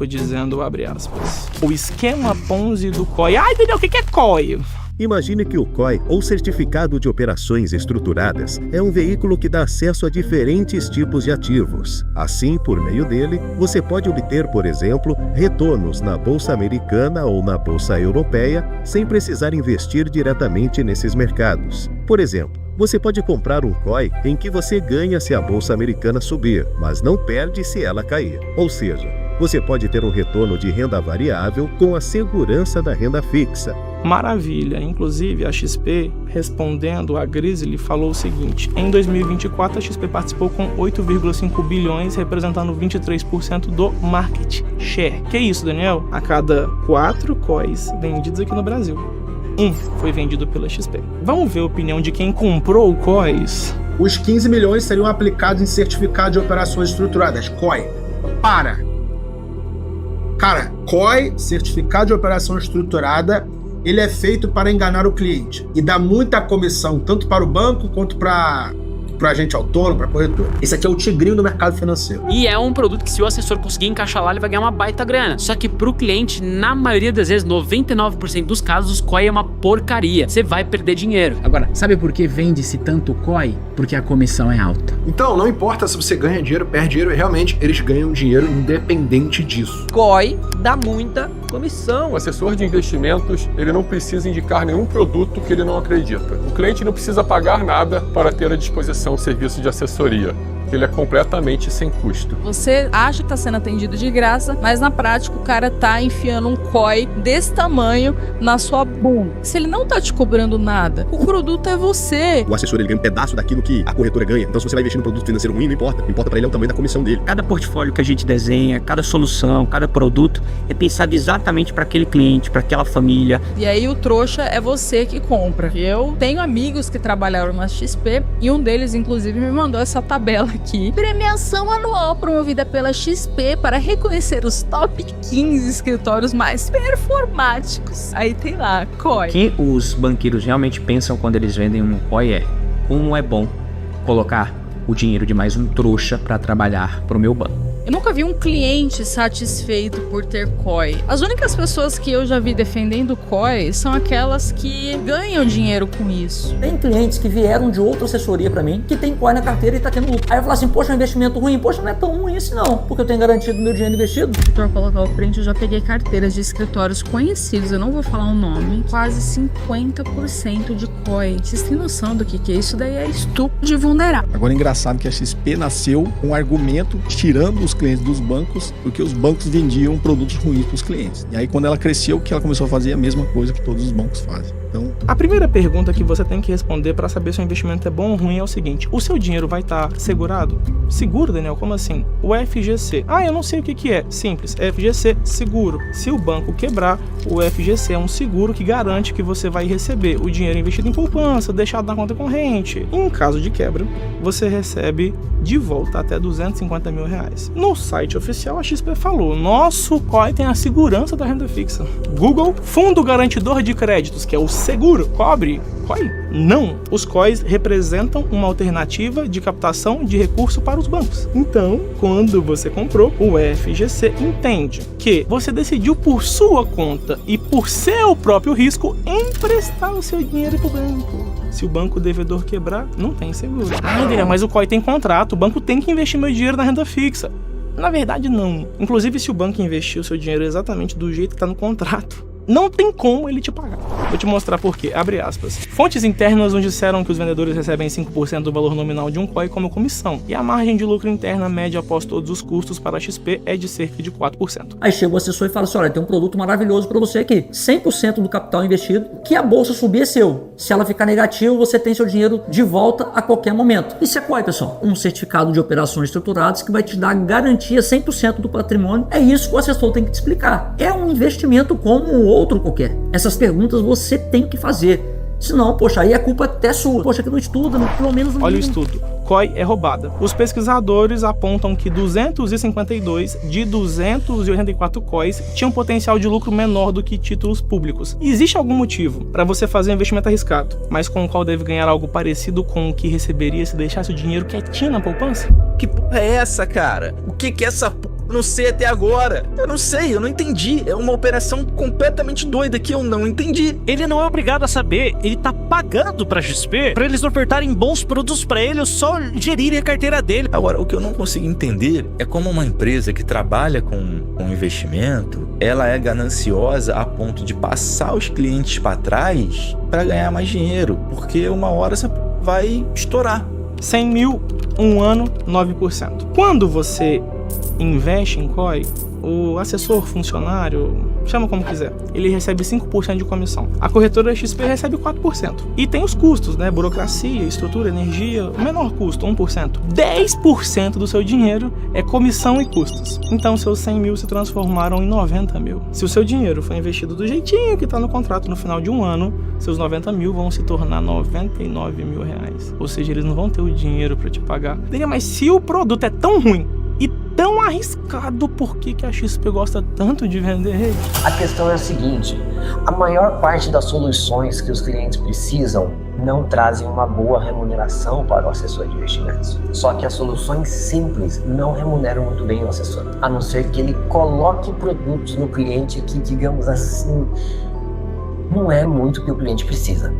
dizendo, abre aspas, o esquema Ponzi do COI. Ai, Daniel, o que é COI? Imagine que o COI, ou Certificado de Operações Estruturadas, é um veículo que dá acesso a diferentes tipos de ativos. Assim, por meio dele, você pode obter, por exemplo, retornos na Bolsa Americana ou na Bolsa Europeia, sem precisar investir diretamente nesses mercados. Por exemplo, você pode comprar um COI em que você ganha se a Bolsa Americana subir, mas não perde se ela cair. Ou seja, você pode ter um retorno de renda variável com a segurança da renda fixa. Maravilha. Inclusive, a XP, respondendo a Grizzly, falou o seguinte: em 2024, a XP participou com 8,5 bilhões, representando 23% do market share. Que isso, Daniel? A cada 4 COIs vendidos aqui no Brasil, um foi vendido pela XP. Vamos ver a opinião de quem comprou o COIs? Os 15 milhões seriam aplicados em certificado de operações estruturadas, COI. Cara, COI, certificado de operação estruturada, ele é feito para enganar o cliente e dá muita comissão, tanto para o banco quanto para agente autônomo, para corretor. Esse aqui é o tigrinho do mercado financeiro. E é um produto que, se o assessor conseguir encaixar lá, ele vai ganhar uma baita grana. Só que pro cliente, na maioria das vezes, 99% dos casos, os COI é uma porcaria. Você vai perder dinheiro. Agora, sabe por que vende-se tanto COI? Porque a comissão é alta. Então, não importa se você ganha dinheiro, perde dinheiro, realmente eles ganham dinheiro independente disso. COI dá muita comissão. O assessor de investimentos, ele não precisa indicar nenhum produto que ele não acredita. O cliente não precisa pagar nada para ter à disposição o serviço de assessoria. Ele é completamente sem custo. Você acha que está sendo atendido de graça, mas na prática o cara tá enfiando um COI desse tamanho na sua bunda. Se ele não tá te cobrando nada, o produto é você. O assessor, ele ganha um pedaço daquilo que a corretora ganha. Então, se você vai investir num produto financeiro ruim, não importa. Importa para ele é o tamanho da comissão dele. Cada portfólio que a gente desenha, cada solução, cada produto é pensado exatamente para aquele cliente, para aquela família. E aí o trouxa é você que compra. Eu tenho amigos que trabalharam na XP e um deles, inclusive, me mandou essa tabela aqui. Premiação anual promovida pela XP para reconhecer os top 15 escritórios mais performáticos. Aí tem lá, COI. O que os banqueiros realmente pensam quando eles vendem um COI é: como é bom colocar o dinheiro de mais um trouxa para trabalhar para o meu banco. Eu nunca vi um cliente satisfeito por ter COI. As únicas pessoas que eu já vi defendendo COI são aquelas que ganham dinheiro com isso. Tem clientes que vieram de outra assessoria pra mim, que tem COI na carteira e tá tendo lucro. Aí eu falo assim, poxa, é um investimento ruim. Poxa, não é tão ruim assim não, porque eu tenho garantido meu dinheiro investido. Se for colocar o print, eu já peguei carteiras de escritórios conhecidos, eu não vou falar o nome, quase 50% de COI. Vocês têm noção do que é isso? Daí é estupro de vulnerável. Agora é engraçado que a XP nasceu com um argumento tirando os clientes dos bancos, porque os bancos vendiam produtos ruins para os clientes. E aí, quando ela cresceu, que ela começou a fazer a mesma coisa que todos os bancos fazem. Então, a primeira pergunta que você tem que responder para saber se o investimento é bom ou ruim é o seguinte: o seu dinheiro vai estar segurado? Seguro, Daniel? Como assim? O FGC. Eu não sei o que é. Simples. FGC, seguro. Se o banco quebrar, o FGC é um seguro que garante que você vai receber o dinheiro investido em poupança, deixado na conta corrente. Em caso de quebra, você recebe de volta até R$250 mil. No site oficial, a XP falou: nosso COI tem a segurança da renda fixa. Google, Fundo Garantidor de Créditos, que é o seguro, cobre COI? Não. Os COIs representam uma alternativa de captação de recurso para os bancos. Então, quando você comprou, o FGC entende que você decidiu por sua conta e por seu próprio risco emprestar o seu dinheiro para o banco. Se o banco devedor quebrar, não tem seguro. Mas o COI tem contrato, o banco tem que investir meu dinheiro na renda fixa. Na verdade, não. Inclusive, se o banco investir o seu dinheiro exatamente do jeito que está no contrato, não tem como ele te pagar. Vou te mostrar por quê. Abre aspas. Fontes internas nos disseram que os vendedores recebem 5% do valor nominal de um COI como comissão, e a margem de lucro interna média após todos os custos para a XP é de cerca de 4%. Aí chega o assessor e fala assim, olha, tem um produto maravilhoso para você aqui. 100% do capital investido, que a bolsa subir é seu. Se ela ficar negativa, você tem seu dinheiro de volta a qualquer momento. Isso é COI, pessoal. Um certificado de operações estruturadas que vai te dar garantia 100% do patrimônio. É isso que o assessor tem que te explicar. É um investimento como outro qualquer. Essas perguntas você tem que fazer. Senão, poxa, aí a culpa é até sua. Poxa, que não estuda, pelo menos não. Olha o estudo. COI é roubada. Os pesquisadores apontam que 252 de 284 COIs tinham potencial de lucro menor do que títulos públicos. E existe algum motivo para você fazer um investimento arriscado, mas com o qual deve ganhar algo parecido com o que receberia se deixasse o dinheiro quietinho na poupança? Que porra é essa, cara? O que é essa porra Eu não sei até agora. Eu não sei, eu não entendi. É uma operação completamente doida que eu não entendi. Ele não é obrigado a saber, ele tá pagando pra XP pra eles ofertarem bons produtos pra ele ou só gerirem a carteira dele. Agora, o que eu não consigo entender é como uma empresa que trabalha com investimento, ela é gananciosa a ponto de passar os clientes para trás para ganhar mais dinheiro, porque uma hora você vai estourar. 100 mil, um ano, 9%. Quando você investe em COI, o assessor, funcionário, chama como quiser, ele recebe 5% de comissão. A corretora XP recebe 4%. E tem os custos, né? Burocracia, estrutura, energia, o menor custo, 1%. 10% do seu dinheiro é comissão e custos. Então, seus 100 mil se transformaram em 90 mil. Se o seu dinheiro foi investido do jeitinho que está no contrato no final de um ano, seus 90 mil vão se tornar 99 mil reais. Ou seja, eles não vão ter o dinheiro para te pagar. Mas se o produto é tão ruim e tão arriscado, por que a XP gosta tanto de vender ele? A questão é a seguinte: a maior parte das soluções que os clientes precisam não trazem uma boa remuneração para o assessor de investimentos. Só que as soluções simples não remuneram muito bem o assessor, a não ser que ele coloque produtos no cliente que, digamos assim, não é muito o que o cliente precisa.